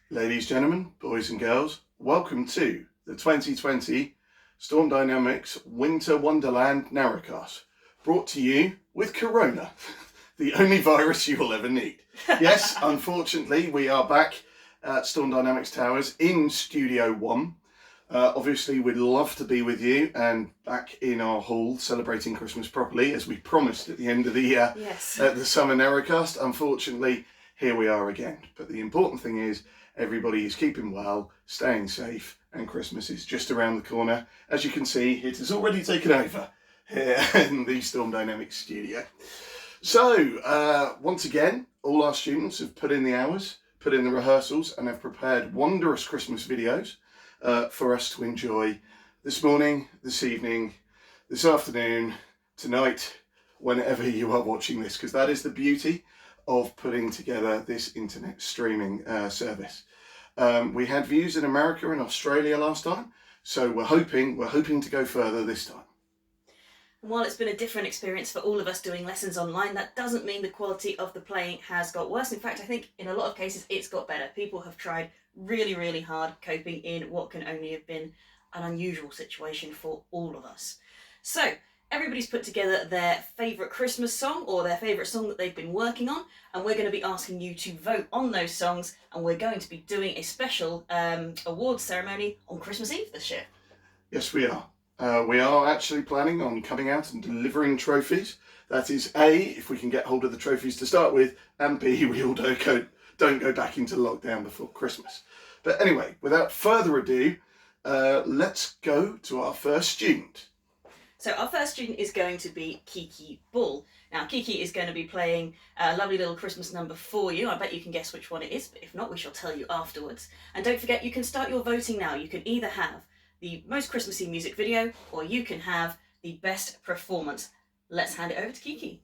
Ladies, gentlemen, boys and girls, welcome to the 2020 Storm Dynamics Winter Wonderland Narrowcast, brought to you with Corona, the only virus you will ever need. Yes, unfortunately, we are back at Storm Dynamics Towers in Studio 1. Obviously, we'd love to be with you and back in our hall celebrating Christmas properly, as we promised at the end of the the summer Narrowcast. Unfortunately, here we are again. But the important thing is everybody is keeping well, staying safe, and Christmas is just around the corner. As you can see, it has already taken over here in the Storm Dynamics studio. So, once again, all our students have put in the hours, put in the rehearsals, and have prepared wondrous Christmas videos for us to enjoy this morning, this evening, this afternoon, tonight, whenever you are watching this, because that is the beauty of putting together this internet streaming service. We had views in America and Australia last time, so we're hoping to go further this time. And while it's been a different experience for all of us doing lessons online, that doesn't mean the quality of the playing has got worse. In fact, I think in a lot of cases it's got better. People have tried really, really hard coping in what can only have been an unusual situation for all of us. So, everybody's put together their favourite Christmas song or their favourite song that they've been working on, and we're going to be asking you to vote on those songs, and we're going to be doing a special awards ceremony on Christmas Eve this year. Yes, we are. We are actually planning on coming out and delivering trophies. That is A, if we can get hold of the trophies to start with, and B, we all don't go back into lockdown before Christmas. But anyway, without further ado, let's go to our first student. So our first student is going to be Kiki Bull. Now Kiki is going to be playing a lovely little Christmas number for you. I bet you can guess which one it is, but if not, we shall tell you afterwards. And don't forget, you can start your voting now. You can either have the most Christmassy music video, or you can have the best performance. Let's hand it over to Kiki.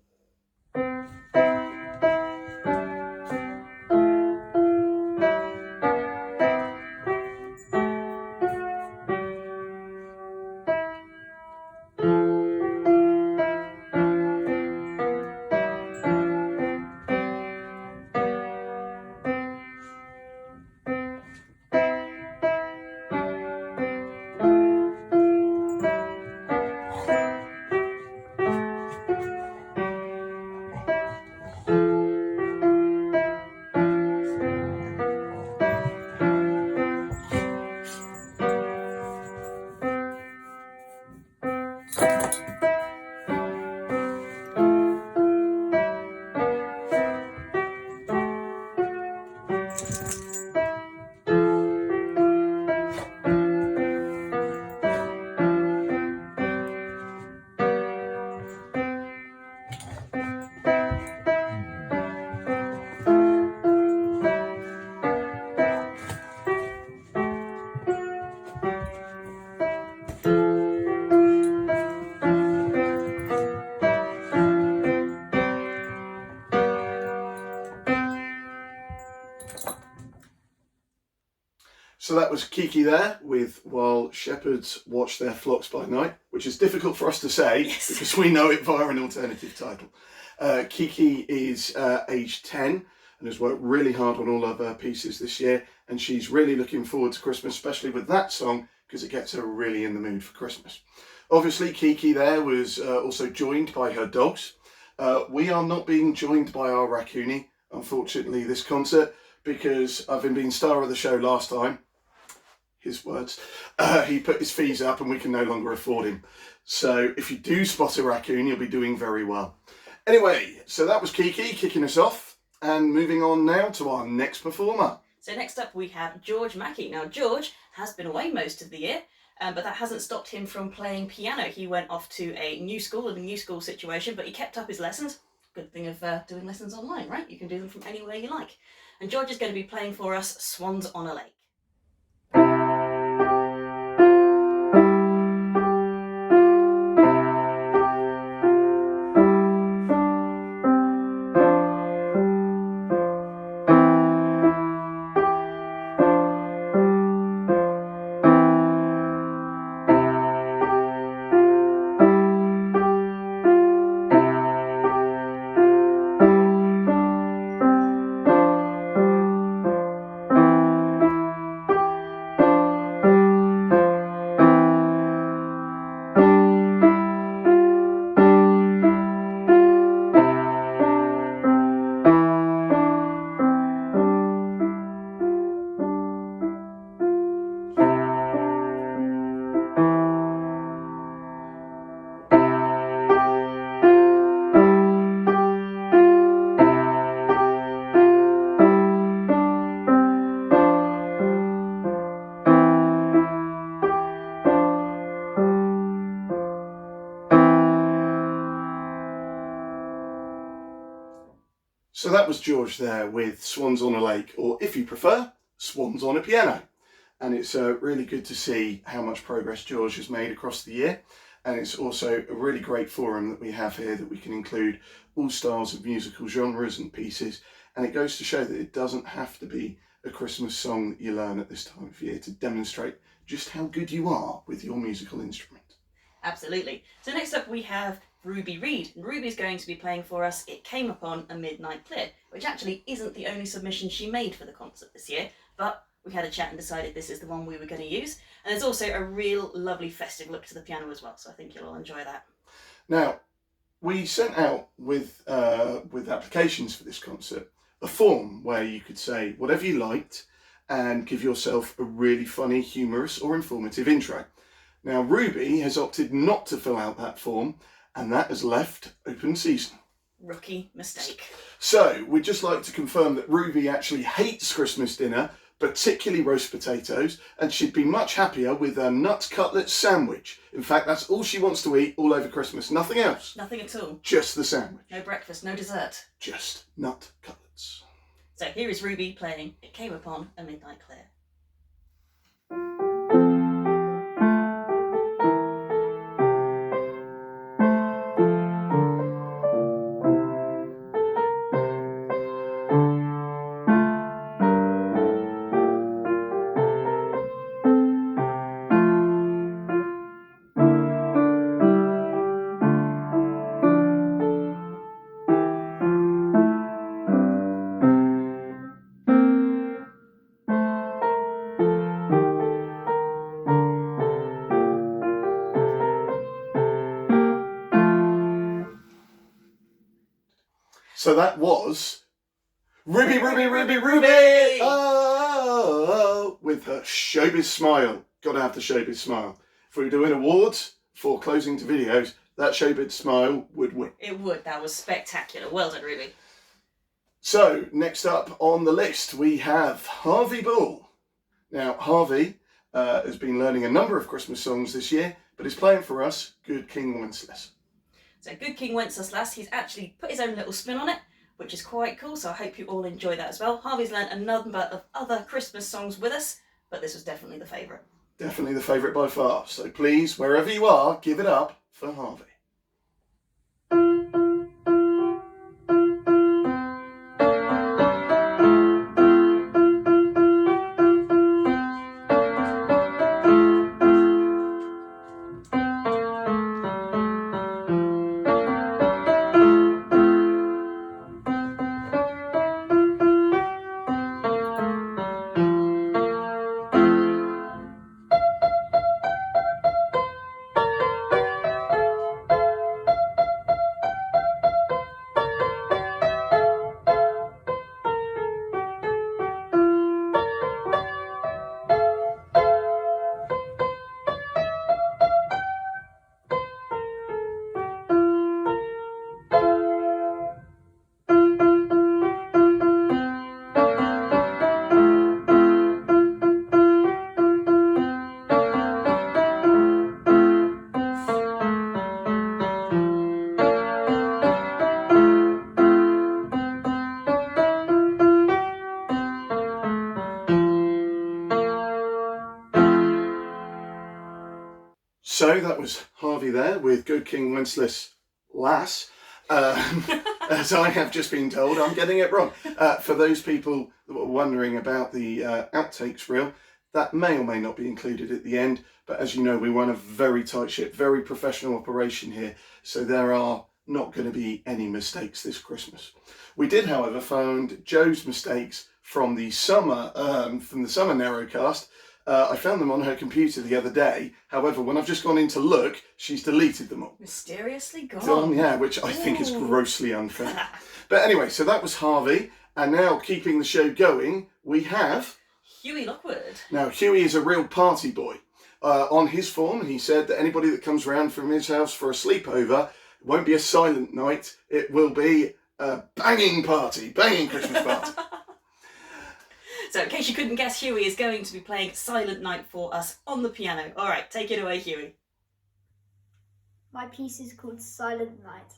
So that was Kiki there with While Shepherds Watch Their Flocks by Night, which is difficult for us to say because we know it via an alternative title. Kiki is age 10 and has worked really hard on all of her pieces this year, and she's really looking forward to Christmas, especially with that song, because it gets her really in the mood for Christmas. Obviously, Kiki there was also joined by her dogs. We are not being joined by our Raccoonie, unfortunately, this concert, because having been star of the show last time, his words, he put his fees up and we can no longer afford him. So if you do spot a raccoon, you'll be doing very well. Anyway, so that was Kiki kicking us off, and moving on now to our next performer. So next up we have George Mackey. Now George has been away most of the year, but that hasn't stopped him from playing piano. He went off to a new school in a new school situation, but he kept up his lessons. Good thing of doing lessons online, right? You can do them from anywhere you like. And George is going to be playing for us Swans on a Lake. So that was George there with Swans on a Lake, or if you prefer, Swans on a Piano. And it's really good to see how much progress George has made across the year. And it's also a really great forum that we have here that we can include all styles of musical genres and pieces. And it goes to show that it doesn't have to be a Christmas song that you learn at this time of year to demonstrate just how good you are with your musical instrument. Absolutely. So next up we have Ruby Reed. And Ruby's going to be playing for us It Came Upon a Midnight Clear, which actually isn't the only submission she made for the concert this year, but we had a chat and decided this is the one we were going to use. And there's also a real lovely festive look to the piano as well, so I think you'll all enjoy that. Now, we sent out with applications for this concert a form where you could say whatever you liked and give yourself a really funny, humorous or informative intro. Now, Ruby has opted not to fill out that form, and that has left open season. Rookie mistake. So, we'd just like to confirm that Ruby actually hates Christmas dinner, particularly roast potatoes, and she'd be much happier with a nut cutlet sandwich. In fact, that's all she wants to eat all over Christmas. Nothing else. Nothing at all. Just the sandwich. No breakfast, no dessert. Just nut cutlets. So here is Ruby playing It Came Upon a Midnight Clear. So that was Ruby, Ruby, Ruby, Ruby! Oh, with her showbiz smile. Gotta have the showbiz smile. If we were doing awards for closing to videos, that showbiz smile would win. It would. That was spectacular. Well done, Ruby. So, next up on the list, we have Harvey Bull. Now, Harvey has been learning a number of Christmas songs this year, but is playing for us Good King Wenceslas. So Good King Wenceslas, he's actually put his own little spin on it, which is quite cool, so I hope you all enjoy that as well. Harvey's learned a number of other Christmas songs with us, but this was definitely the favourite. Definitely the favourite by far. So please, wherever you are, give it up for Harvey. So that was Harvey there with Good King Wenceslas Lass. As I have just been told, I'm getting it wrong. For those people that were wondering about the outtakes reel, that may or may not be included at the end. But as you know, we run a very tight ship, very professional operation here. So there are not going to be any mistakes this Christmas. We did, however, find Joe's mistakes from the summer Narrowcast. I found them on her computer the other day. However, when I've just gone in to look, she's deleted them all. Mysteriously gone. Yeah, which I think is grossly unfair. But anyway, so that was Harvey. And now, keeping the show going, we have Huey Lockwood. Now, Huey is a real party boy. On his form, he said that anybody that comes round from his house for a sleepover, it won't be a silent night. It will be a banging party, banging Christmas party. So in case you couldn't guess, Huey is going to be playing Silent Night for us on the piano. All right, take it away, Huey. My piece is called Silent Night.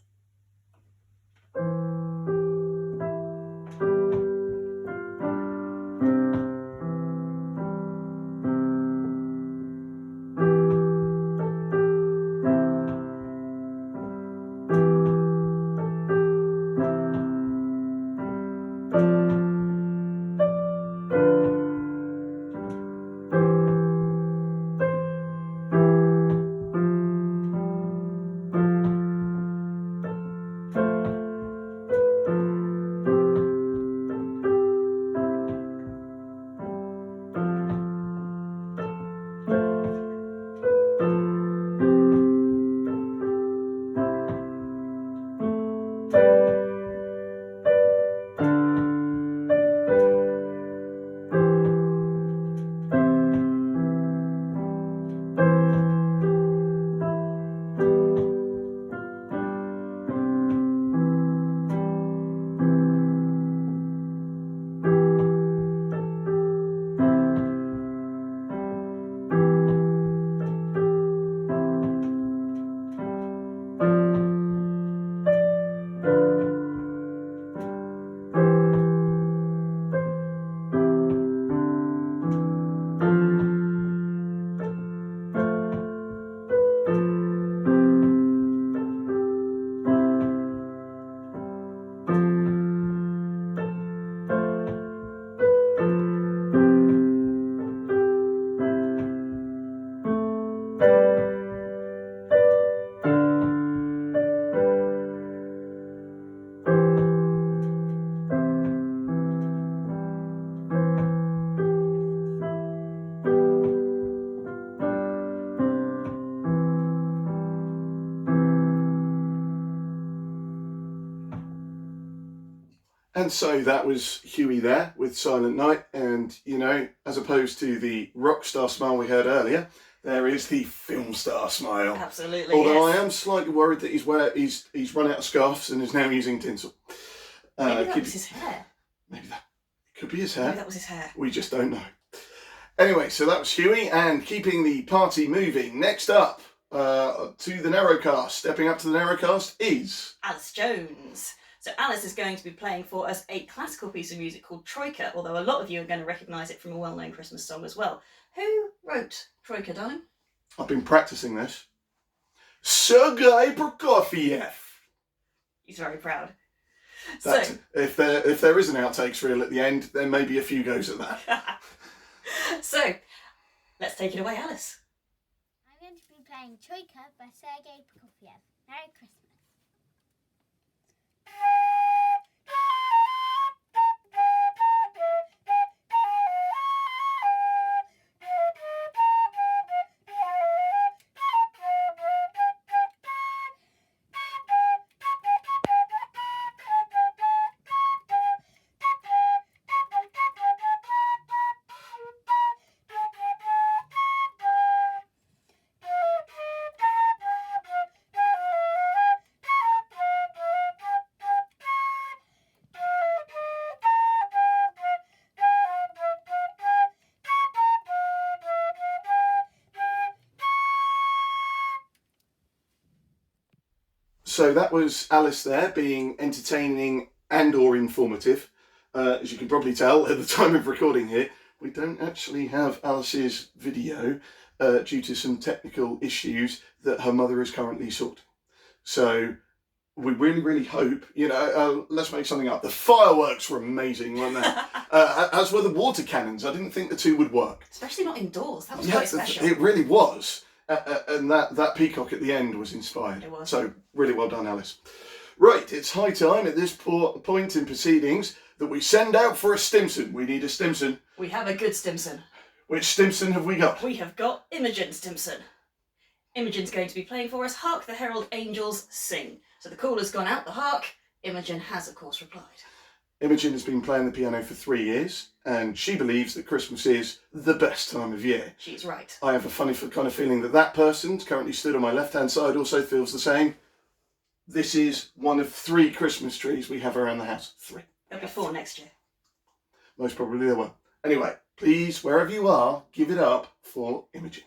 And so that was Huey there with Silent Night, and you know, as opposed to the rock star smile we heard earlier, there is the film star smile. Absolutely. Although yes. I am slightly worried that he's run out of scarves and is now using tinsel. Maybe that was his hair. Maybe that could be his hair. Maybe that was his hair. We just don't know. Anyway, so that was Huey, and keeping the party moving. Next up to the Narrowcast, stepping up to the Narrowcast is Alice Jones. So Alice is going to be playing for us a classical piece of music called Troika, although a lot of you are going to recognise it from a well-known Christmas song as well. Who wrote Troika, darling? I've been practicing this. Sergei Prokofiev. He's very proud. That, So, if there is an outtakes reel at the end, there may be a few goes at that. so let's take it away, Alice. I'm going to be playing Troika by Sergei Prokofiev. Merry Christmas. So that was Alice there, being entertaining and or informative. As you can probably tell at the time of recording here, we don't actually have Alice's video due to some technical issues that her mother is currently sorting. So we really hope, you know, let's make something up. The fireworks were amazing, weren't they? As were the water cannons. I didn't think the two would work. Especially not indoors. That was quite special. It really was. And that peacock at the end was inspired. It was. So really well done, Alice. Right, it's high time at this point in proceedings that we send out for a Stimson. We need a Stimson. We have a good Stimson. Which Stimson have we got? We have got Imogen Stimson. Imogen's going to be playing for us Hark the Herald Angels Sing. So the call has gone out, the hark. Imogen has, of course, replied. Imogen has been playing the piano for 3 years, and she believes that Christmas is the best time of year. She's right. I have a funny kind of feeling that that person, currently stood on my left-hand side, also feels the same. This is one of 3 Christmas trees we have around the house. 3. There'll be 4 next year. Most probably there were. Anyway, please, wherever you are, give it up for Imogen.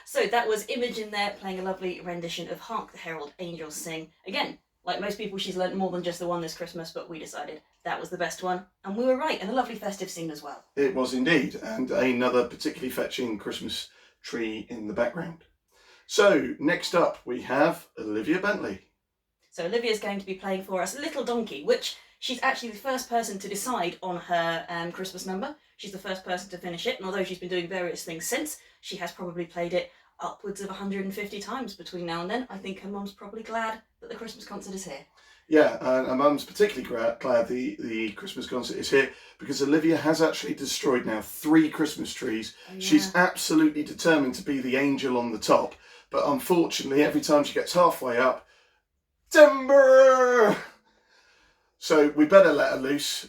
So that was Imogen there playing a lovely rendition of Hark the Herald Angels Sing. Again, like most people, she's learnt more than just the one this Christmas, but we decided that was the best one. And we were right, and a lovely festive scene as well. It was indeed, and another particularly fetching Christmas tree in the background. So next up we have Olivia Bentley. So Olivia's going to be playing for us Little Donkey, which she's actually the first person to decide on her Christmas number. She's the first person to finish it, and although she's been doing various things since, she has probably played it upwards of 150 times between now and then. I think her mum's probably glad that the Christmas concert is here. Yeah, and her mum's particularly glad the Christmas concert is here because Olivia has actually destroyed now 3 Christmas trees. Oh, yeah. She's absolutely determined to be the angel on the top, but unfortunately every time she gets halfway up, timber! So we better let her loose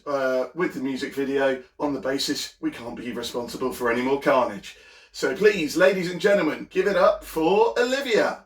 with the music video on the basis we can't be responsible for any more carnage. So please, ladies and gentlemen, give it up for Olivia.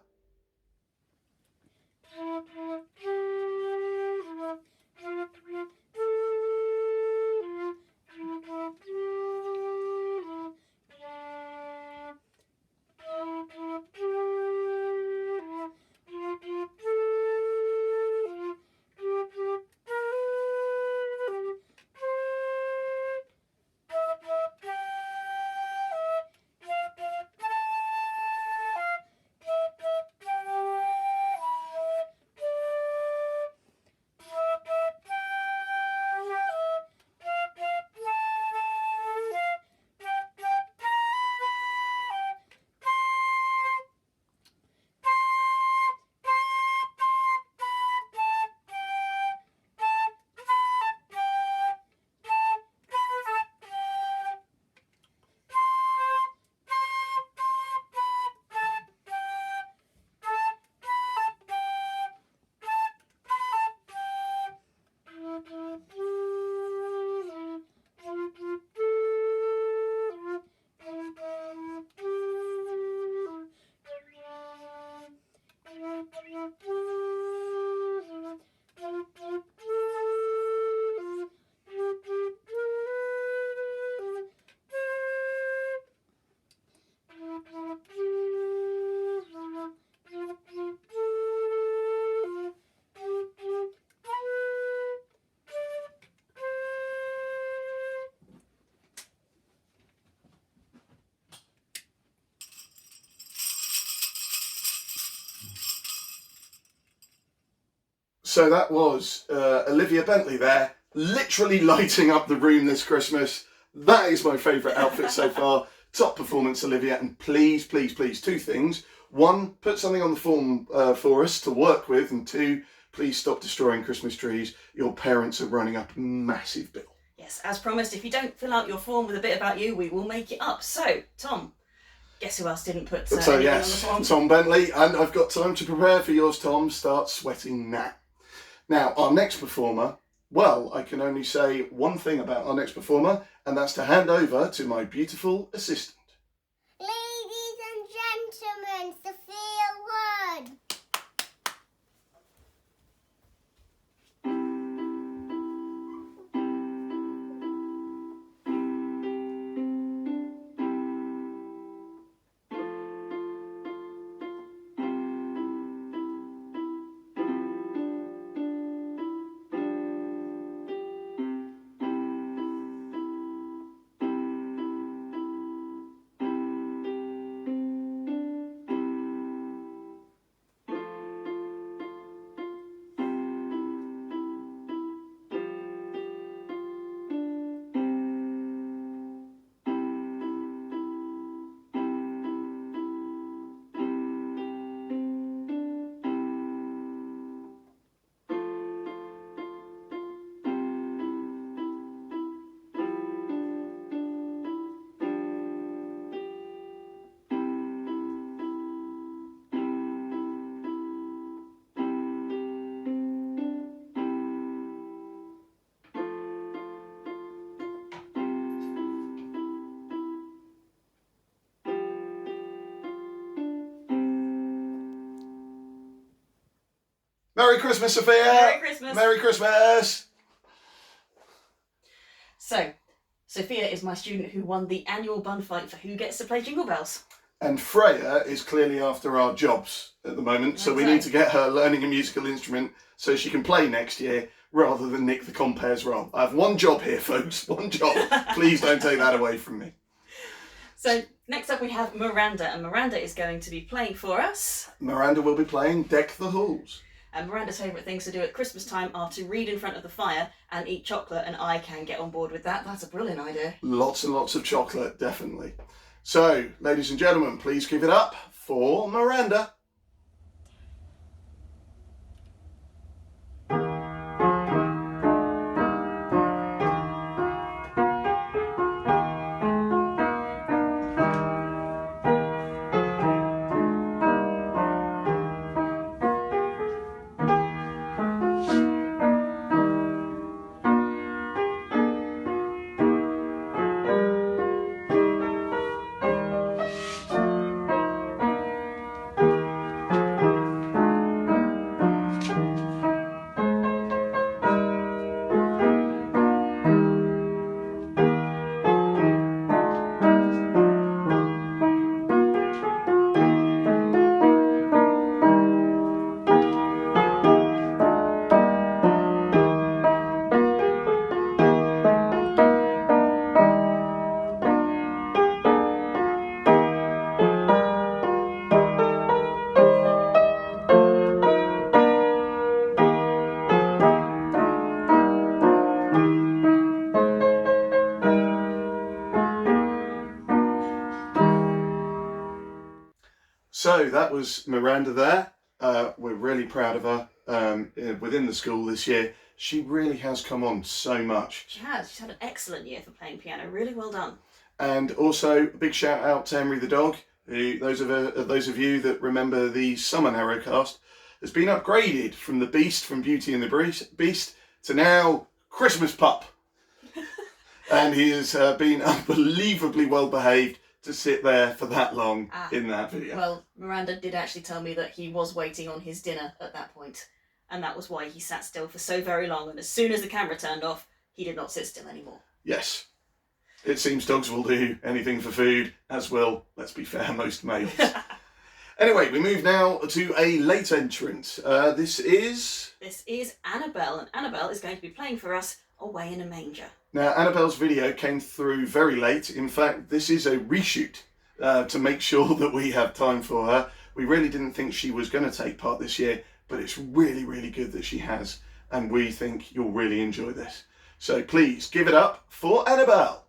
So that was Olivia Bentley there, literally lighting up the room this Christmas. That is my favourite outfit so far. Top performance, Olivia. And please, please, please, 2 things. 1, put something on the form for us to work with. And 2, please stop destroying Christmas trees. Your parents are running up a massive bill. Yes, as promised, if you don't fill out your form with a bit about you, we will make it up. So, Tom, guess who else didn't put So anything yes, on the form? Tom Bentley. And I've got time to prepare for yours, Tom. Start sweating now. Now, our next performer, well, I can only say one thing about our next performer, and that's to hand over to my beautiful assistant. Ladies and gentlemen, Sophia Wood. Merry Christmas, Sophia! Merry Christmas! Merry Christmas! So, Sophia is my student who won the annual bun fight for who gets to play Jingle Bells. And Freya is clearly after our jobs at the moment, so we need to get her learning a musical instrument so she can play next year rather than nick the compare's role. I have one job here, folks, one job. Please don't take that away from me. So next up we have Miranda, and Miranda is going to be playing for us. Miranda will be playing Deck the Halls. And Miranda's favourite things to do at Christmas time are to read in front of the fire and eat chocolate, and I can get on board with that. That's a brilliant idea. Lots and lots of chocolate, definitely. So, ladies and gentlemen, please give it up for Miranda. So that was Miranda there. We're really proud of her within the school this year. She really has come on so much. She has. She's had an excellent year for playing piano. Really well done. And also a big shout out to Emery the dog, who, those of you that remember the summer Narrowcast, has been upgraded from the Beast from Beauty and the Beast to now Christmas Pup. And he has been unbelievably well behaved to sit there for that long in that video. Well, Miranda did actually tell me that he was waiting on his dinner at that point, and that was why he sat still for so very long, and as soon as the camera turned off, he did not sit still anymore. Yes. It seems dogs will do anything for food, as will, let's be fair, most males. Anyway, we move now to a late entrant. This is Annabelle, and Annabelle is going to be playing for us Away in a Manger. Now, Annabelle's video came through very late. In fact, this is a reshoot to make sure that we have time for her. We really didn't think she was going to take part this year, but it's really, really good that she has, and we think you'll really enjoy this. So please give it up for Annabelle.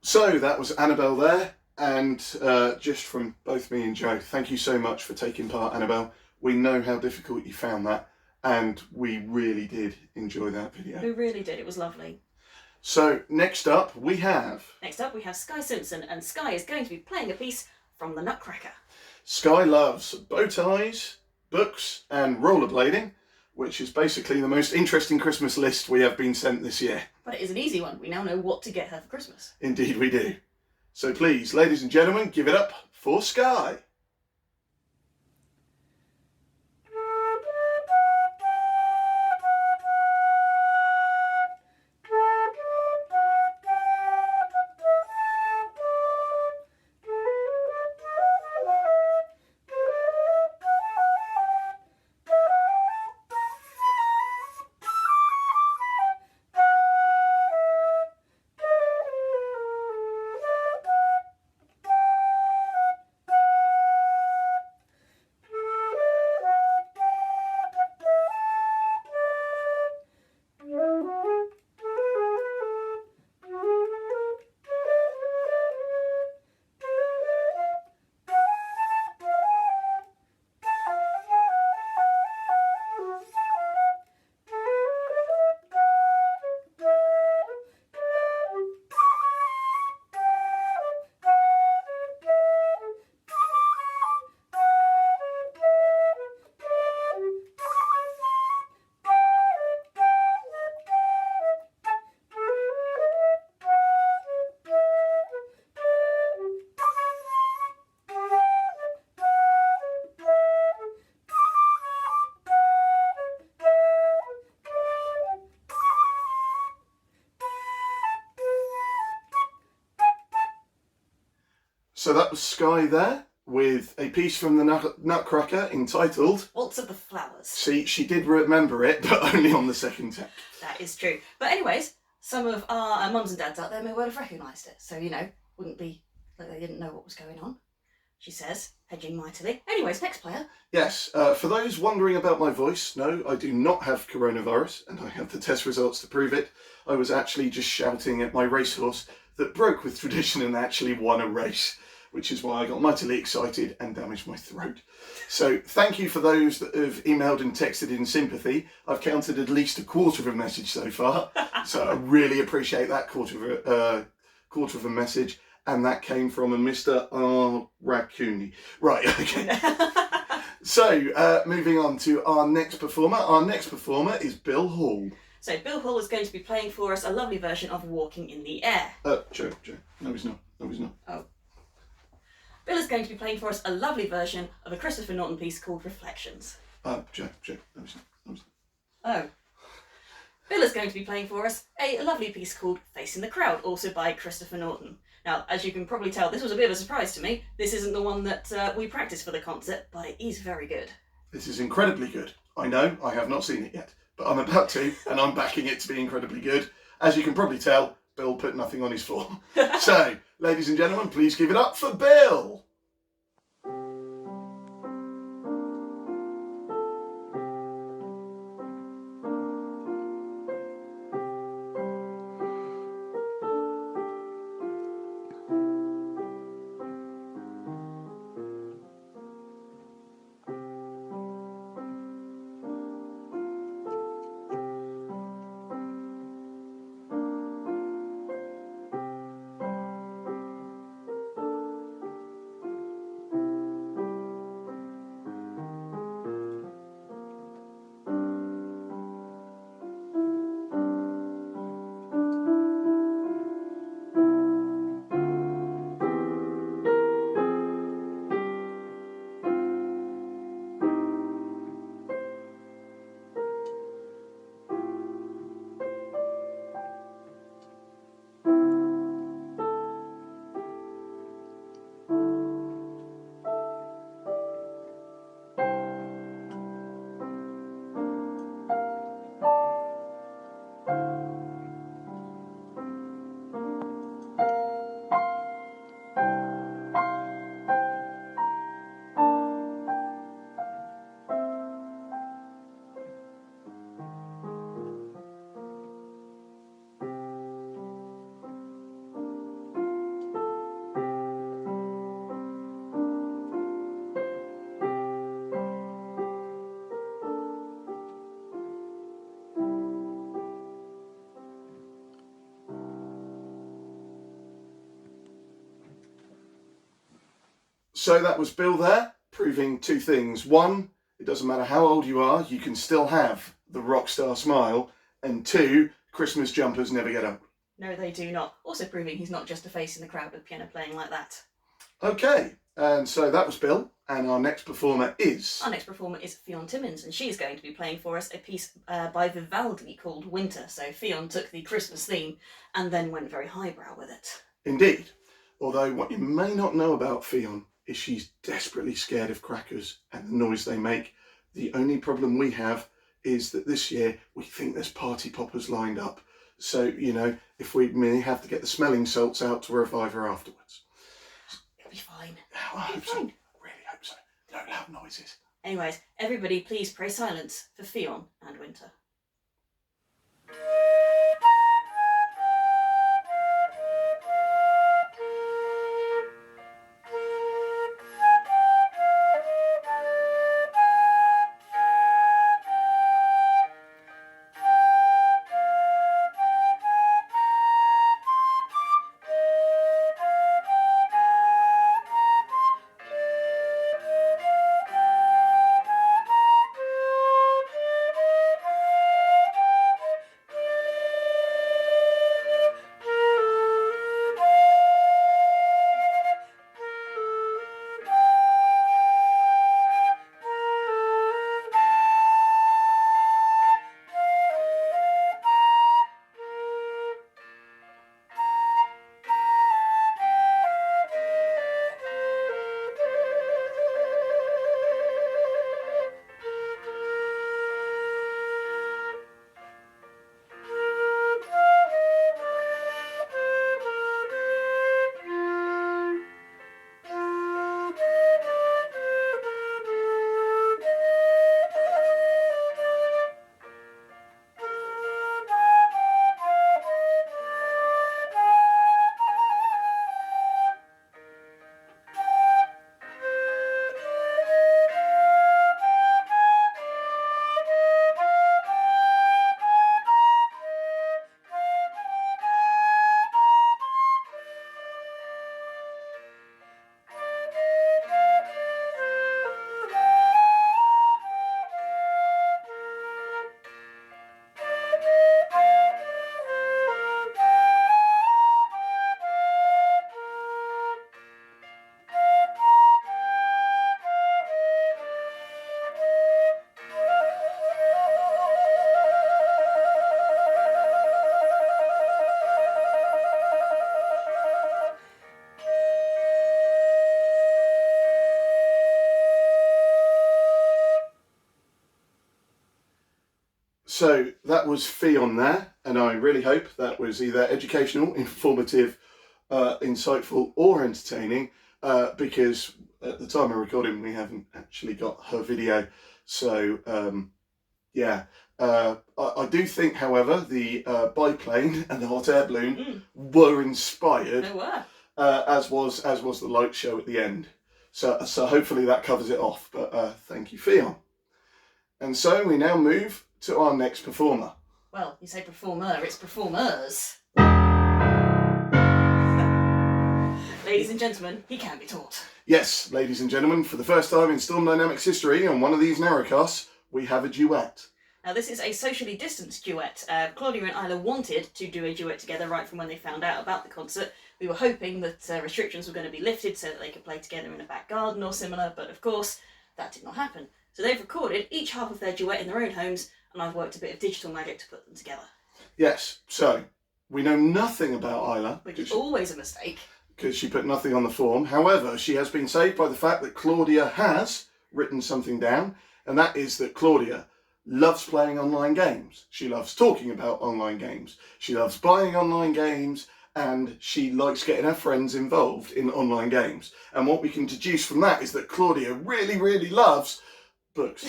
So that was Annabelle there, and just from both me and Joe, thank you so much for taking part, Annabelle. We know how difficult you found that, and we really did enjoy that video. We really did, it was lovely. So next up we have Sky Simpson, and Sky is going to be playing a piece from the Nutcracker. Sky loves bow ties, books and rollerblading, which is basically the most interesting Christmas list we have been sent this year. But it is an easy one. We now know what to get her for Christmas. Indeed we do. So please, ladies and gentlemen, give it up for Sky. So that was Sky there with a piece from the Nutcracker entitled Waltz of the Flowers. See, she did remember it, but only on the second take. That is true. But anyways, some of our mums and dads out there may well have recognised it. So, wouldn't be like they didn't know what was going on. She says, hedging mightily. Anyways, next player. Yes, for those wondering about my voice, no, I do not have coronavirus, and I have the test results to prove it. I was actually just shouting at my racehorse that broke with tradition and actually won a race, which is why I got mightily excited and damaged my throat. So thank you for those that have emailed and texted in sympathy. I've counted at least a quarter of a message so far, so I really appreciate that quarter of a message. And that came from a Mr. R. Raccoony. Right, okay. So, moving on to our next performer. Our next performer is Bill Hall. So Bill Hall is going to be playing for us a lovely version of Walking in the Air. Joe. No, he's not. Oh. Bill is going to be playing for us a lovely version of a Christopher Norton piece called Reflections. Joe. No, he's not. Oh. Bill is going to be playing for us a lovely piece called Facing the Crowd, also by Christopher Norton. Now, as you can probably tell, this was a bit of a surprise to me. This isn't the one that we practiced for the concert, but it is very good. This is incredibly good. I know, I have not seen it yet, but I'm about to, and I'm backing it to be incredibly good. As you can probably tell, Bill put nothing on his form. So, ladies and gentlemen, please give it up for Bill! So that was Bill there, proving two things. One, it doesn't matter how old you are, you can still have the rock star smile. And two, Christmas jumpers never get old. No, they do not. Also proving he's not just a face in the crowd with piano playing like that. Okay, and so that was Bill, and our next performer is... Our next performer is Fionn Timmins, and she's going to be playing for us a piece by Vivaldi called Winter. So Fionn took the Christmas theme and then went very highbrow with it. Indeed. Although what you may not know about Fionn is she's desperately scared of crackers and the noise they make. The only problem we have is that this year we think there's party poppers lined up. So, you know, if we may have to get the smelling salts out to revive her afterwards. It'll be fine. Oh, I hope so. Really hope so. No loud noises. Anyways, everybody please pray silence for Fionn and Winter. So that was Fion there, and I really hope that was either educational, informative, insightful or entertaining, because at the time of recording we haven't actually got her video. So yeah, I do think, however, the biplane and the hot air balloon were inspired. They were. As was the light show at the end. So hopefully that covers it off. But thank you, Fion. And so we now move to our next performer. Well, you say performer, it's performers. Ladies and gentlemen, he can be taught. Yes, ladies and gentlemen, for the first time in Storm Dynamics history on one of these narrowcasts, we have a duet. Now this is a socially distanced duet. Claudia and Isla wanted to do a duet together right from when they found out about the concert. We were hoping that restrictions were going to be lifted so that they could play together in a back garden or similar, but of course that did not happen. So they've recorded each half of their duet in their own homes, and I've worked a bit of digital magic to put them together. Yes, so we know nothing about Isla. Which is always a mistake. Because she put nothing on the form. However, she has been saved by the fact that Claudia has written something down, and that is that Claudia loves playing online games. She loves talking about online games. She loves buying online games, and she likes getting her friends involved in online games. And what we can deduce from that is that Claudia really, really loves books.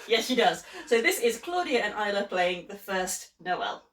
Yes, she does. So this is Claudia and Isla playing The First Noel.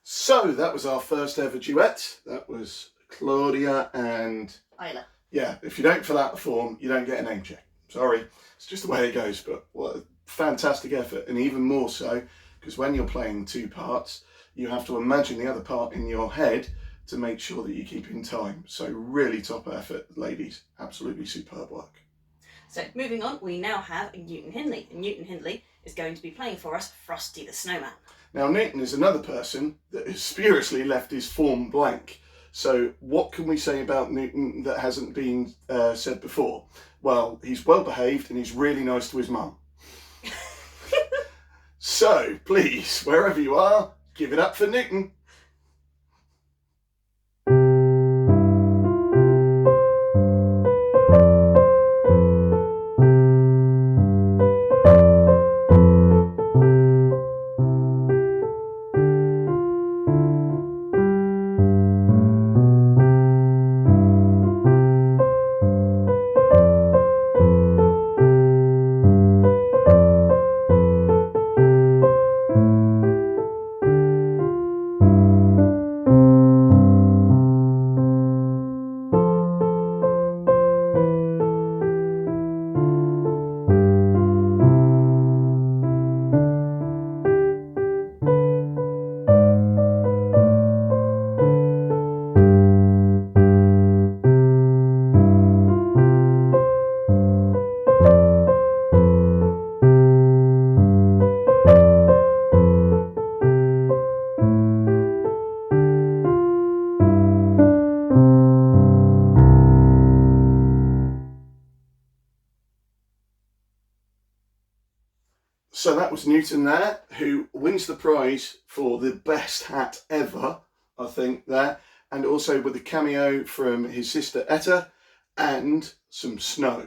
So that was our first ever duet. That was Claudia and Isla. Yeah, if you don't fill out the form, you don't get a name check. Sorry, it's just the way it goes, but what a fantastic effort. And even more so, because when you're playing two parts, you have to imagine the other part in your head to make sure that you keep in time. So really top effort, ladies. Absolutely superb work. So moving on, we now have Newton Hindley. And Newton Hindley is going to be playing for us Frosty the Snowman. Now Newton is another person that has spuriously left his form blank. So what can we say about Newton that hasn't been said before? Well, he's well behaved and he's really nice to his mum. So please, wherever you are, give it up for Newton. So that was Newton there, who wins the prize for the best hat ever, I think, there. And also with a cameo from his sister Etta and some snow,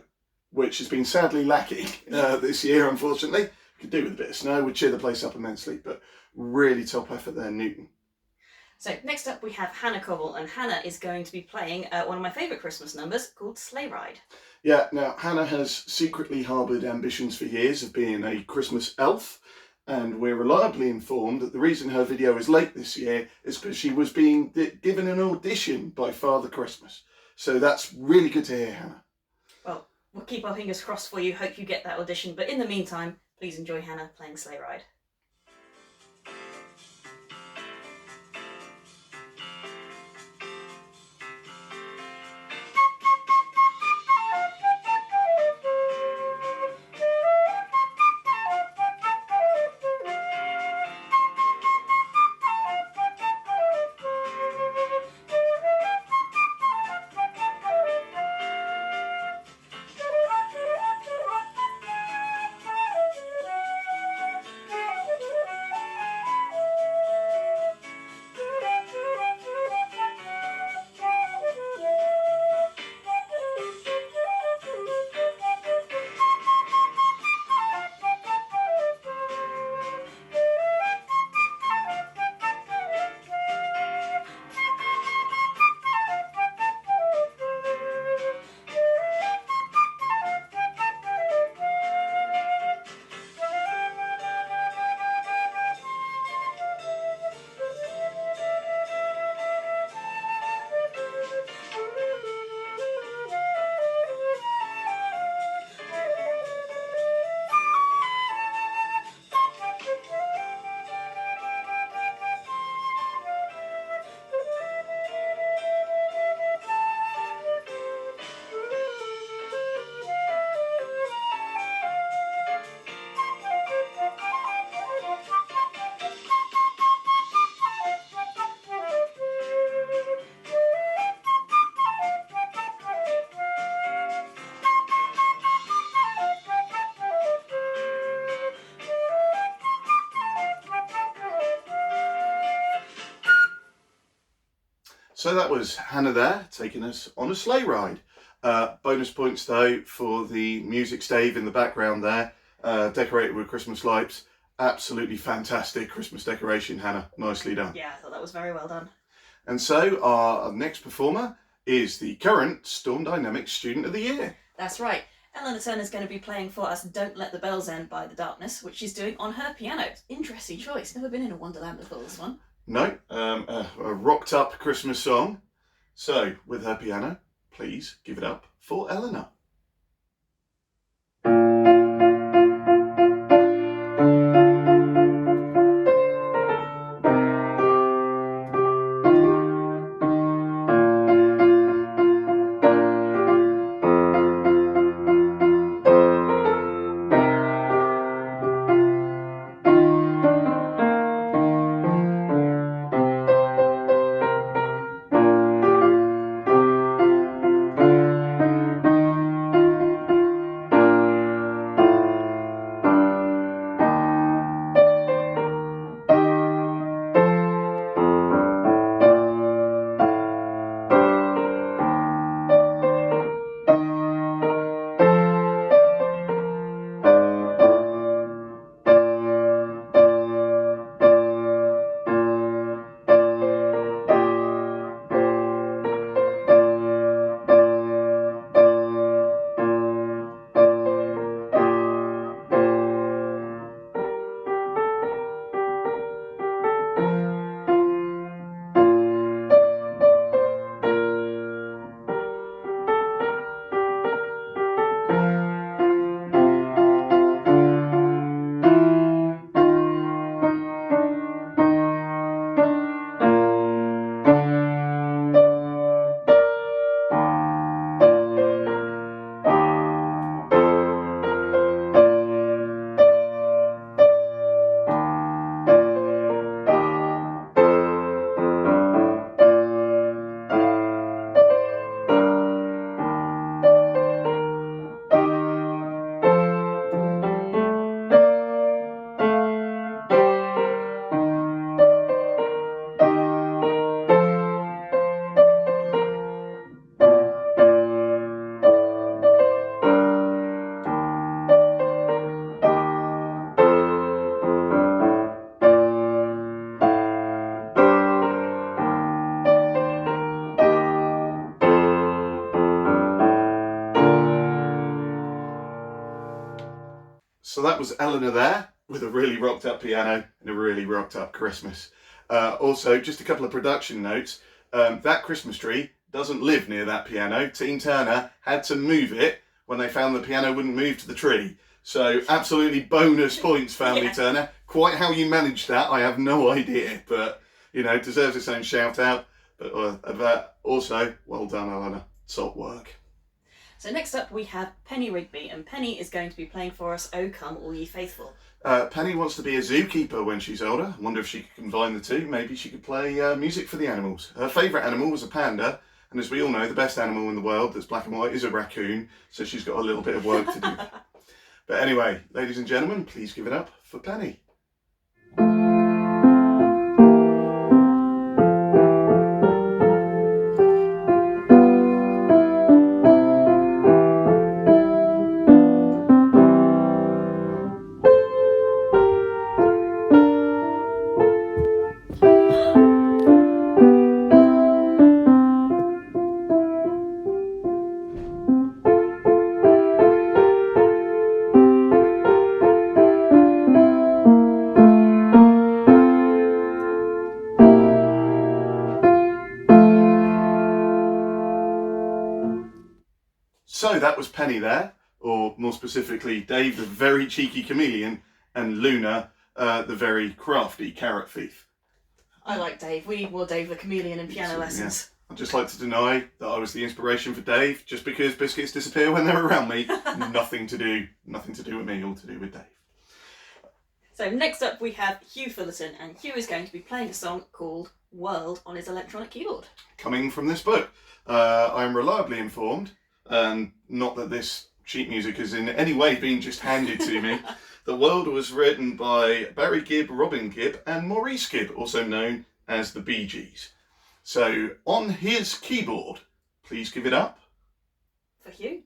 which has been sadly lacking this year, unfortunately. Could do with a bit of snow, would cheer the place up immensely, but really top effort there, Newton. So next up we have Hannah Cobble, and Hannah is going to be playing one of my favourite Christmas numbers called Sleigh Ride. Yeah, now Hannah has secretly harboured ambitions for years of being a Christmas elf, and we're reliably informed that the reason her video is late this year is because she was being given an audition by Father Christmas. So that's really good to hear, Hannah. Well, we'll keep our fingers crossed for you, hope you get that audition, but in the meantime, please enjoy Hannah playing Sleigh Ride. So that was Hannah there, taking us on a sleigh ride. Bonus points though for the music stave in the background there, decorated with Christmas lights. Absolutely fantastic Christmas decoration, Hannah. Nicely done. Yeah, I thought that was very well done. And so our next performer is the current Storm Dynamics Student of the Year. That's right. Eleanor Turner's going to be playing for us Don't Let the Bells End by the Darkness, which she's doing on her piano. Interesting choice. Never been in a Wonderland before, this one. No, a rocked up Christmas song. So, with her piano, please give it up for Eleanor. So that was Eleanor there with a really rocked up piano and a really rocked up Christmas. Also, just a couple of production notes. That Christmas tree doesn't live near that piano. Tina Turner had to move it when they found the piano wouldn't move to the tree. So absolutely bonus points, Family Turner. Quite how you managed that, I have no idea, but you know, deserves its own shout out. But also, well done, Eleanor. Top work. So next up we have Penny Rigby, and Penny is going to be playing for us "O Come All Ye Faithful." Penny wants to be a zookeeper when she's older. I wonder if she could combine the two. Maybe she could play music for the animals. Her favourite animal was a panda, and as we all know, the best animal in the world that's black and white is a raccoon, so she's got a little bit of work to do. But anyway, ladies and gentlemen, please give it up for Penny. So that was Penny there, or more specifically, Dave the very cheeky chameleon, and Luna the very crafty carrot thief. I like Dave. We need more Dave the chameleon in piano lessons. Yeah. I'd just like to deny that I was the inspiration for Dave, just because biscuits disappear when they're around me. Nothing to do with me, all to do with Dave. So next up we have Hugh Fullerton, and Hugh is going to be playing a song called World on his electronic keyboard. Coming from this book, I am reliably informed, and not that this sheet music has in any way been just handed to me. The World was written by Barry Gibb, Robin Gibb, and Maurice Gibb, also known as the Bee Gees. So on his keyboard, please give it up For Hugh.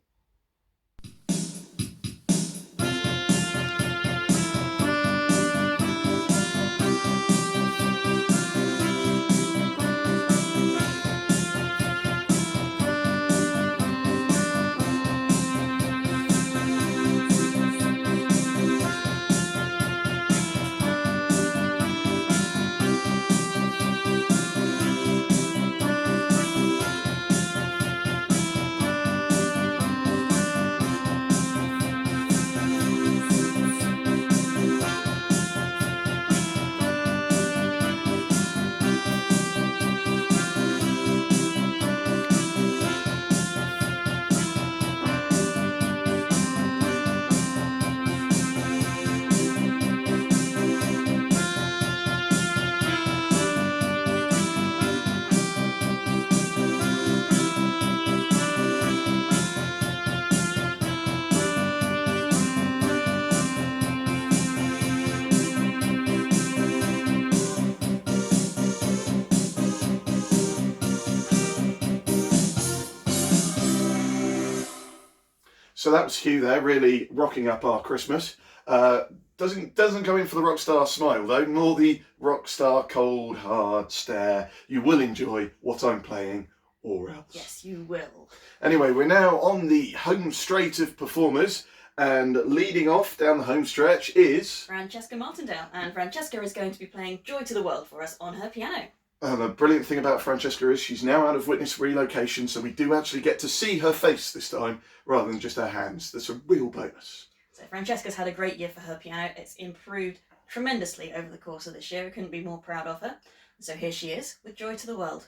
So that was Hugh there, really rocking up our Christmas. Doesn't go in for the rock star smile though, more the rock star cold hard stare. You will enjoy what I'm playing, or else. Yes, you will. Anyway, we're now on the home straight of performers, and leading off down the home stretch is Francesca Martindale, and Francesca is going to be playing Joy to the World for us on her piano. And the brilliant thing about Francesca is she's now out of witness relocation, so we do actually get to see her face this time rather than just her hands. That's a real bonus. So Francesca's had a great year for her piano. It's improved tremendously over the course of this year. We couldn't be more proud of her. So here she is with Joy to the World.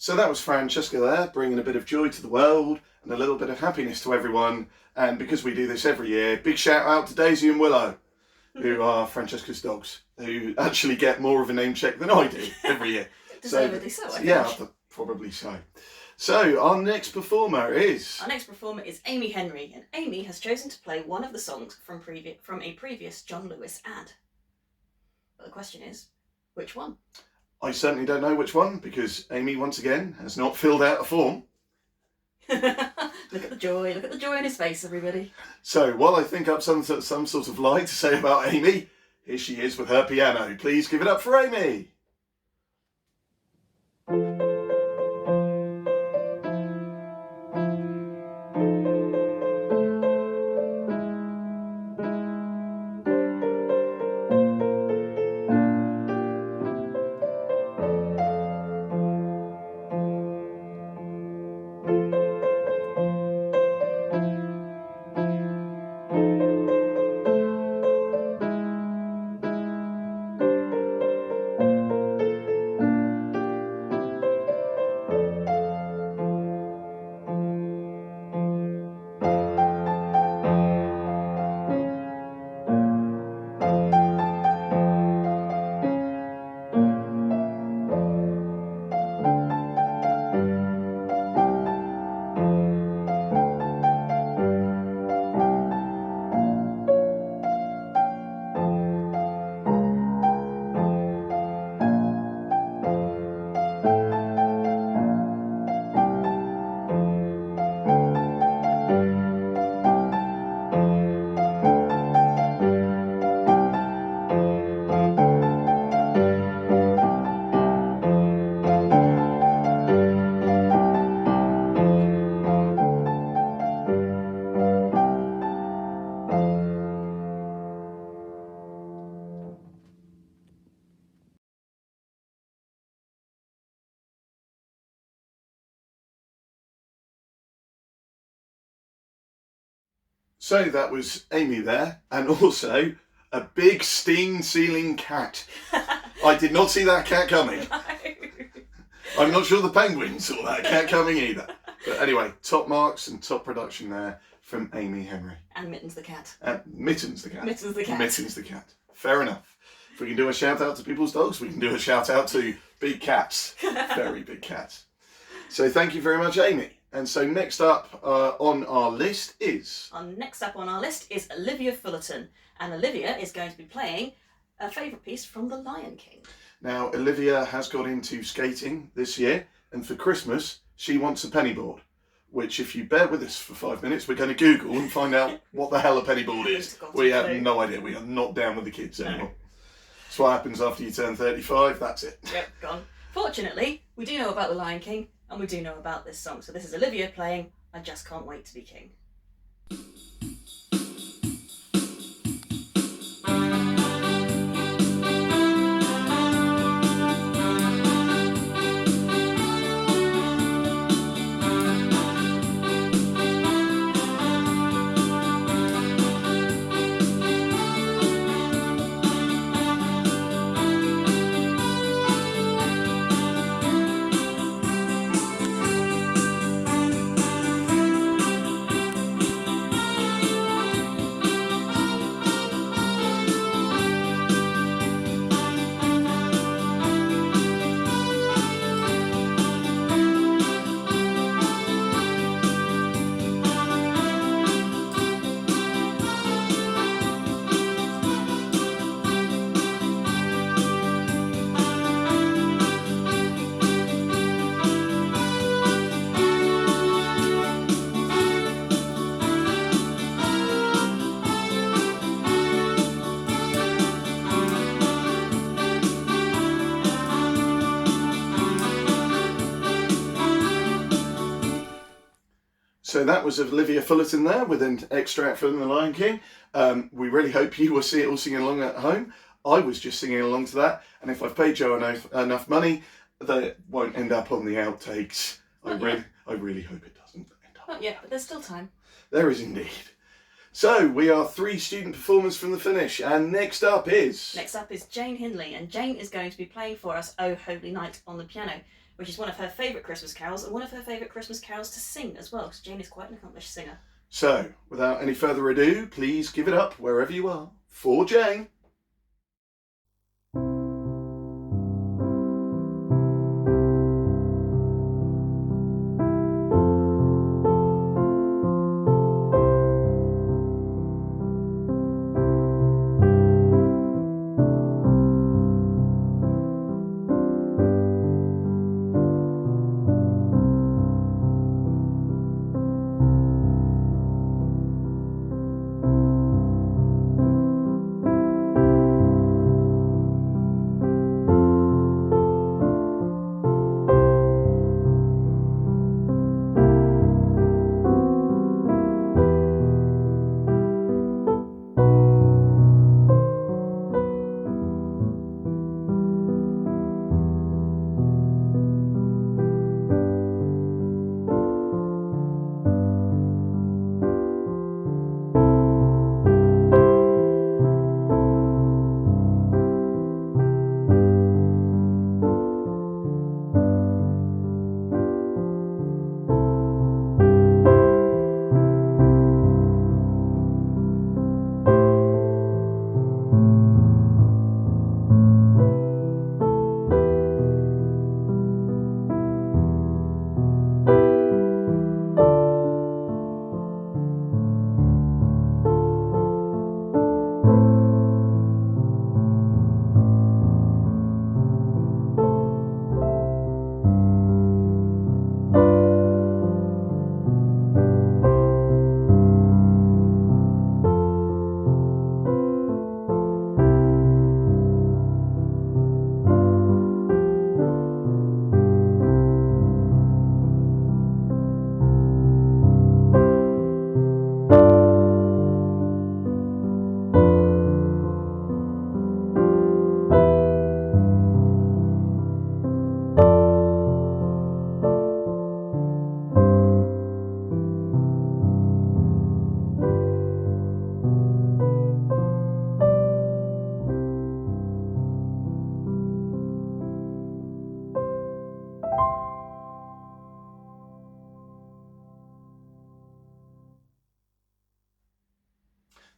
So that was Francesca there, bringing a bit of joy to the world and a little bit of happiness to everyone. And because we do this every year, big shout out to Daisy and Willow, who are Francesca's dogs, who actually get more of a name check than I do every year. Deservedly so, I think. Yeah, probably so. So our next performer is... Our next performer is Amy Henry, and Amy has chosen to play one of the songs from a previous John Lewis ad. But the question is, which one? I certainly don't know which one, because Amy, once again, has not filled out a form. Look at the joy in his face, everybody. So, while I think up some sort of lie to say about Amy, here she is with her piano. Please give it up for Amy. So that was Amy there, and also a big steam ceiling cat. I did not see that cat coming. No. I'm not sure the penguins saw that cat coming either. But anyway, top marks and top production there from Amy Henry. And Mittens the cat. Mittens the cat. Mittens the cat. Mittens the cat. Fair enough. If we can do a shout out to people's dogs, we can do a shout out to big cats. Very big cats. So thank you very much, Amy. And so next up on our list is... Next up on our list is Olivia Fullerton. And Olivia is going to be playing a favourite piece from The Lion King. Now, Olivia has got into skating this year, and for Christmas, she wants a pennyboard. Which, if you bear with us for 5 minutes, we're going to Google and find out what the hell a pennyboard is. We have no idea. We are not down with the kids anymore. That's what happens after you turn 35. That's it. Yep, gone. Fortunately, we do know about The Lion King, and we do know about this song. So this is Olivia playing I Just Can't Wait to Be King. So that was Olivia Fullerton there with an extract from The Lion King. We really hope you will see it all singing along at home. I was just singing along to that, and if I've paid Joe enough money, that it won't end up on the outtakes. I really hope it doesn't end up. Not yet, but there's still time. There is indeed. So we are 3 student performers from the finish, and next up is Jane Hindley, and Jane is going to be playing for us Oh Holy Night on the piano. which is one of her favourite Christmas carols and one of her favourite Christmas carols to sing as well, because Jane is quite an accomplished singer. So, without any further ado, please give it up wherever you are for Jane.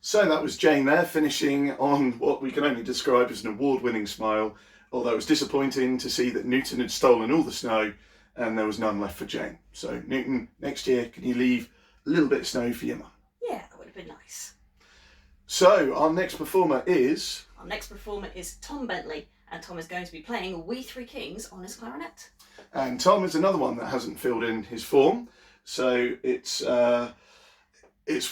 So that was Jane there, finishing on what we can only describe as an award-winning smile, although it was disappointing to see that Newton had stolen all the snow and there was none left for Jane. So Newton, next year, can you leave a little bit of snow for your mum? Yeah, that would have been nice. So our next performer is... Our next performer is Tom Bentley, and Tom is going to be playing We Three Kings on his clarinet. And Tom is another one that hasn't filled in his form, so it's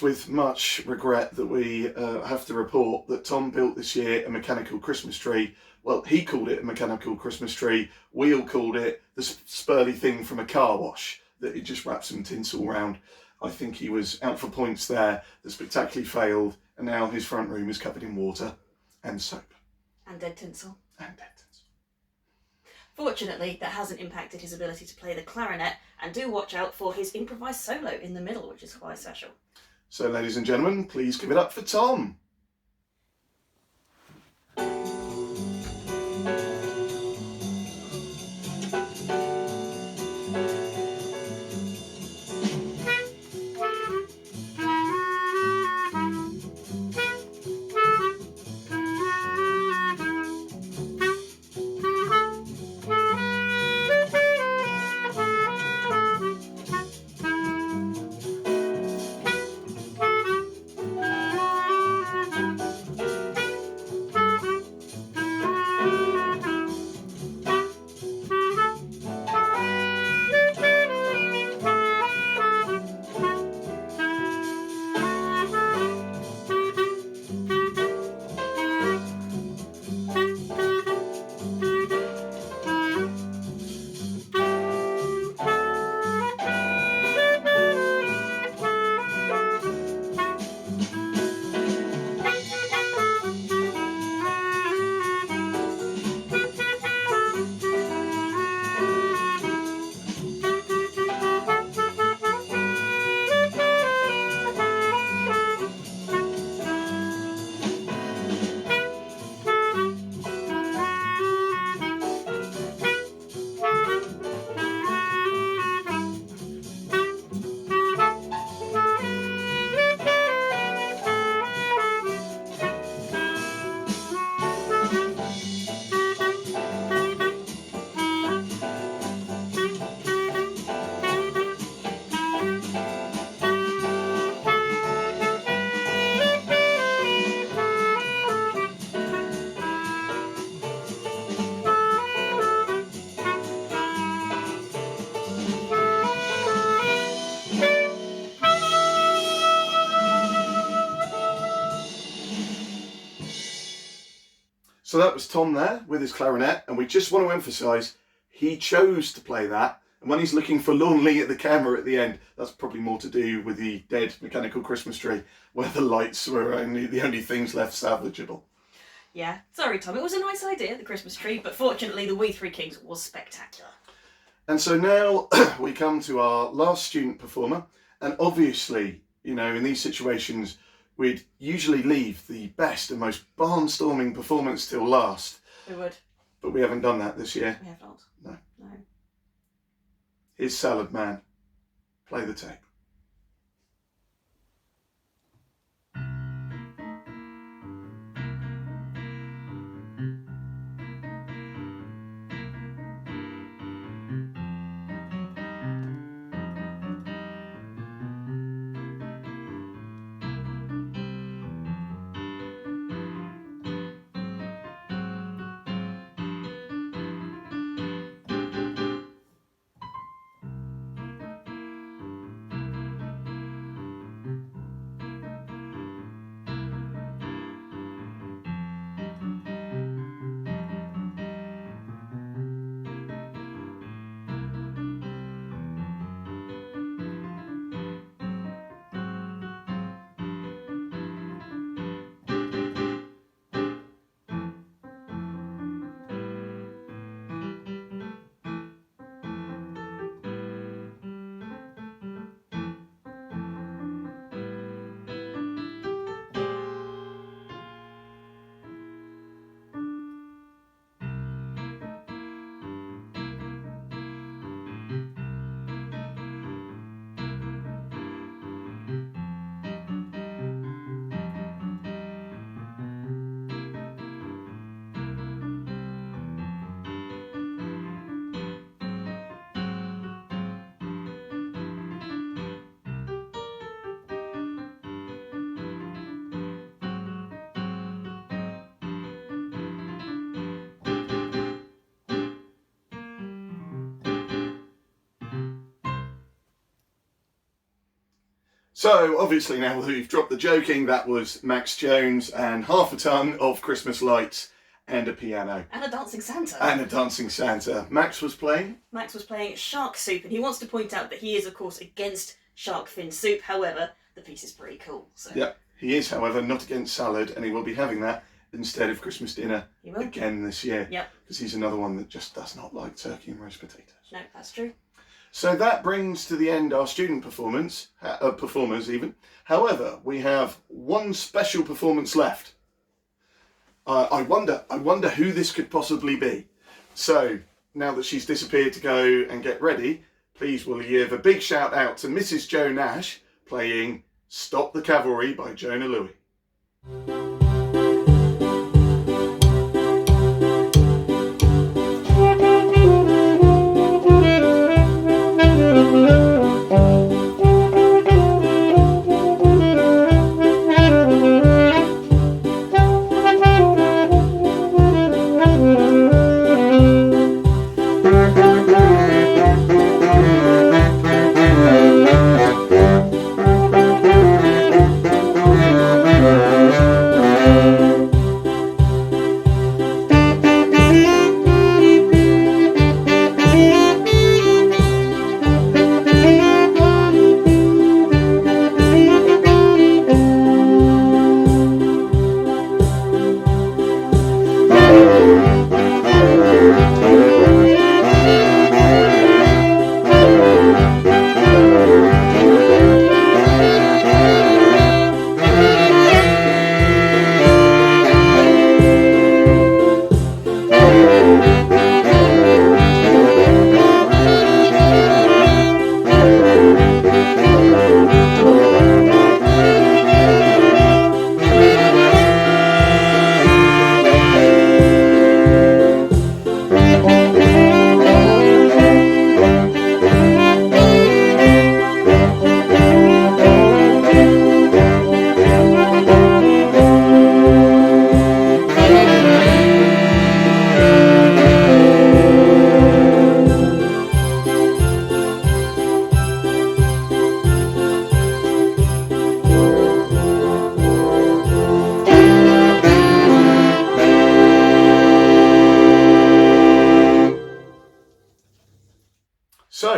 with much regret that we have to report that Tom built this year a mechanical Christmas tree. Well, he called it a mechanical Christmas tree. We all called it the spurly thing from a car wash that he just wrapped some tinsel around. I think he was out for points there, that spectacularly failed, and now his front room is covered in water and soap. And dead tinsel. And dead tinsel. Fortunately, that hasn't impacted his ability to play the clarinet, and do watch out for his improvised solo in the middle, which is quite special. So, ladies and gentlemen, please give it up for Tom. So that was Tom there with his clarinet, and we just want to emphasise he chose to play that. And when he's looking forlornly at the camera at the end, that's probably more to do with the dead mechanical Christmas tree, where the lights were the only things left salvageable. Yeah, sorry Tom, it was a nice idea, the Christmas tree, but fortunately the We Three Kings was spectacular. And so now we come to our last student performer, and obviously, you know, in these situations, we'd usually leave the best and most barnstorming performance till last. We would. But we haven't done that this year. We have not. No. No. Here's Salad Man. Play the tape. So, obviously now we've dropped the joking, that was Max Jones and half a ton of Christmas lights and a piano. And a dancing Santa. And a dancing Santa. Max was playing? Max was playing shark soup, and he wants to point out that he is, of course, against shark fin soup. However, the piece is pretty cool. So. Yep. He is, however, not against salad, and he will be having that instead of Christmas dinner He will. again this year. Yep. Because he's another one that just does not like turkey and roast potatoes. No, that's true. So that brings to the end our student performers even. However, we have one special performance left. I wonder who this could possibly be. So now that she's disappeared to go and get ready, please will you give a big shout out to Mrs. Jo Nash playing Stop the Cavalry by Jonah Louie.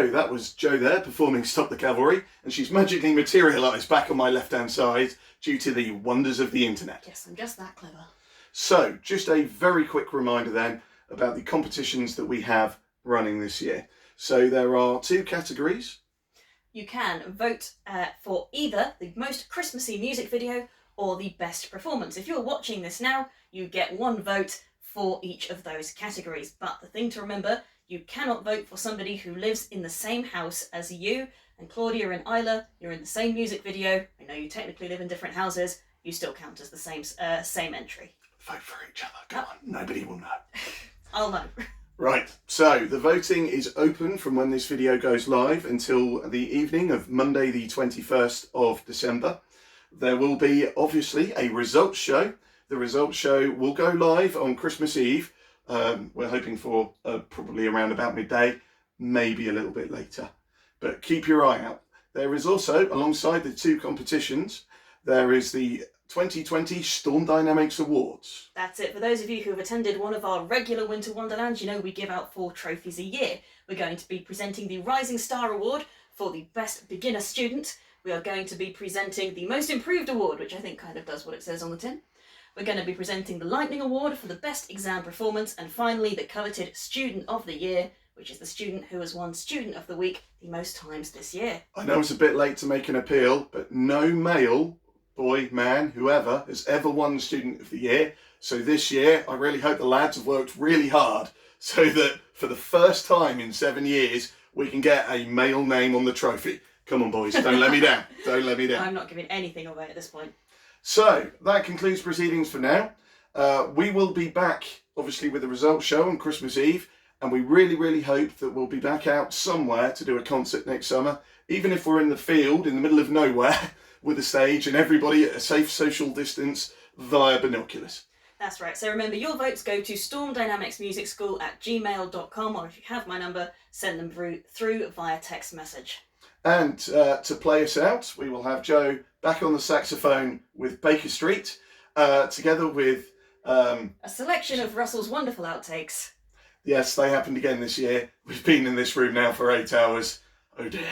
So that was Jo there performing Stop the Cavalry, and she's magically materialised back on my left-hand side due to the wonders of the internet. Yes, I'm just that clever. So, just a very quick reminder then about the competitions that we have running this year. So there are 2 categories. You can vote for either the most Christmassy music video or the best performance. If you're watching this now, you get 1 vote for each of those categories. But the thing to remember, you cannot vote for somebody who lives in the same house as you. And Claudia and Isla, you're in the same music video. I know you technically live in different houses. You still count as the same entry. Vote for each other. Come on, nobody will know. I'll know. Right, so the voting is open from when this video goes live until the evening of Monday the 21st of December. There will be obviously a results show. The results show will go live on Christmas Eve. We're hoping for probably around about midday, maybe a little bit later. But keep your eye out. There is also, alongside the 2 competitions, there is the 2020 Storm Dynamics Awards. That's it. For those of you who have attended one of our regular Winter Wonderlands, you know we give out 4 trophies a year. We're going to be presenting the Rising Star Award for the Best Beginner Student. We are going to be presenting the Most Improved Award, which I think kind of does what it says on the tin. We're going to be presenting the Lightning Award for the Best Exam Performance, and finally the coveted Student of the Year, which is the student who has won Student of the Week the most times this year. I know it's a bit late to make an appeal, but no male, boy, man, whoever, has ever won Student of the Year. So this year, I really hope the lads have worked really hard so that for the first time in 7 years, we can get a male name on the trophy. Come on, boys, don't let me down. Don't let me down. I'm not giving anything away at this point. So, that concludes proceedings for now. We will be back, obviously, with the results show on Christmas Eve, and we really, really hope that we'll be back out somewhere to do a concert next summer, even if we're in the field, in the middle of nowhere, with a stage and everybody at a safe social distance via binoculars. That's right. So remember, your votes go to stormdynamicsmusicschool@gmail.com, or if you have my number, send them through via text message. And to play us out, we will have Jo back on the saxophone with Baker Street, together with... a selection of Russell's wonderful outtakes. Yes, they happened again this year. We've been in this room now for 8 hours. Oh dear.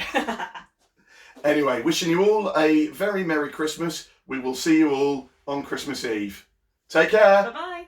Anyway, wishing you all a very Merry Christmas. We will see you all on Christmas Eve. Take care. Bye-bye.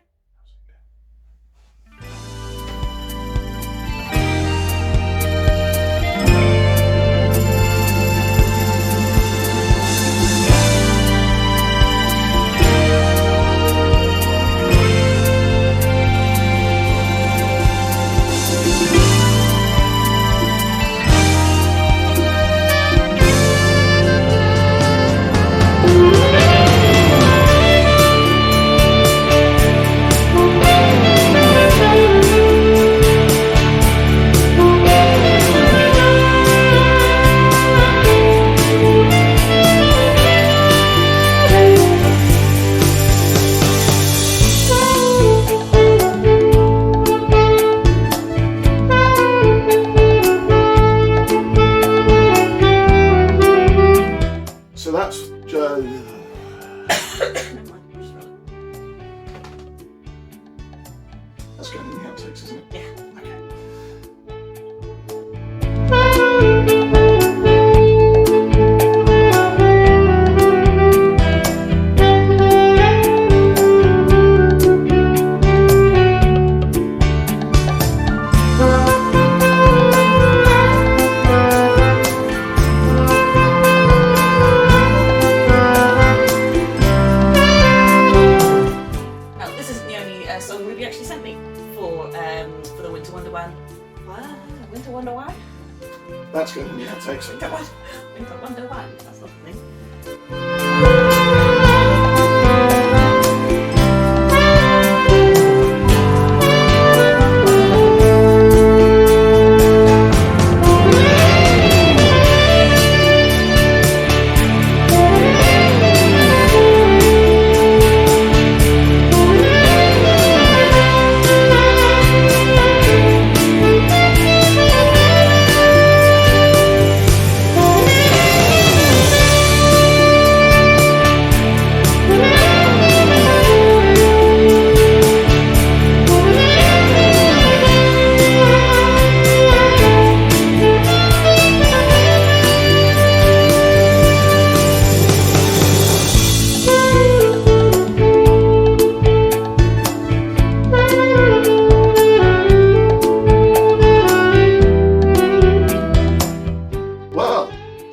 So that's... Never mind, just roll it. That's going in the outtakes, isn't it? Yeah. Okay. Now, this isn't the only song Ruby actually sent me for the Winter Wonderland. Winter Wonderland? That's going in the outtakes. Winter Wonderland. That's not the thing.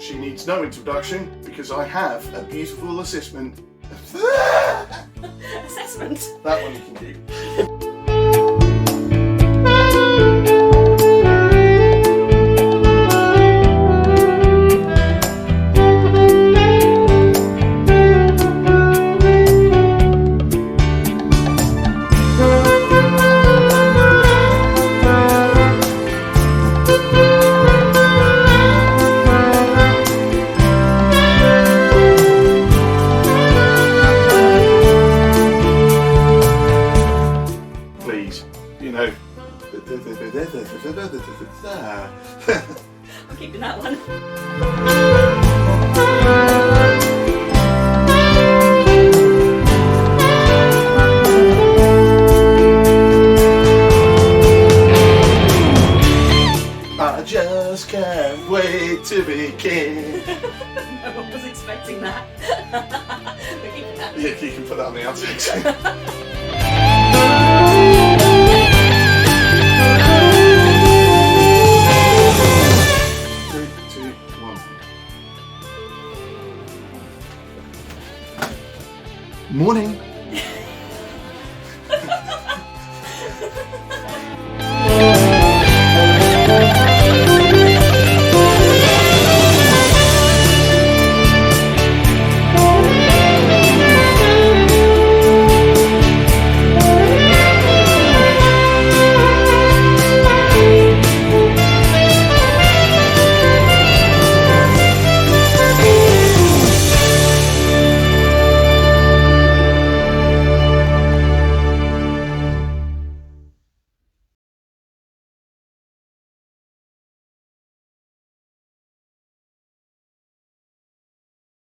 She needs no introduction because I have a beautiful assessment. Assessment. That one you can keep. Please, you know. I'm keeping that one. I just can't wait to begin. No one was expecting that. We're keeping that. Yeah, you can put that on the outtakes. 3, 2, 1. Morning.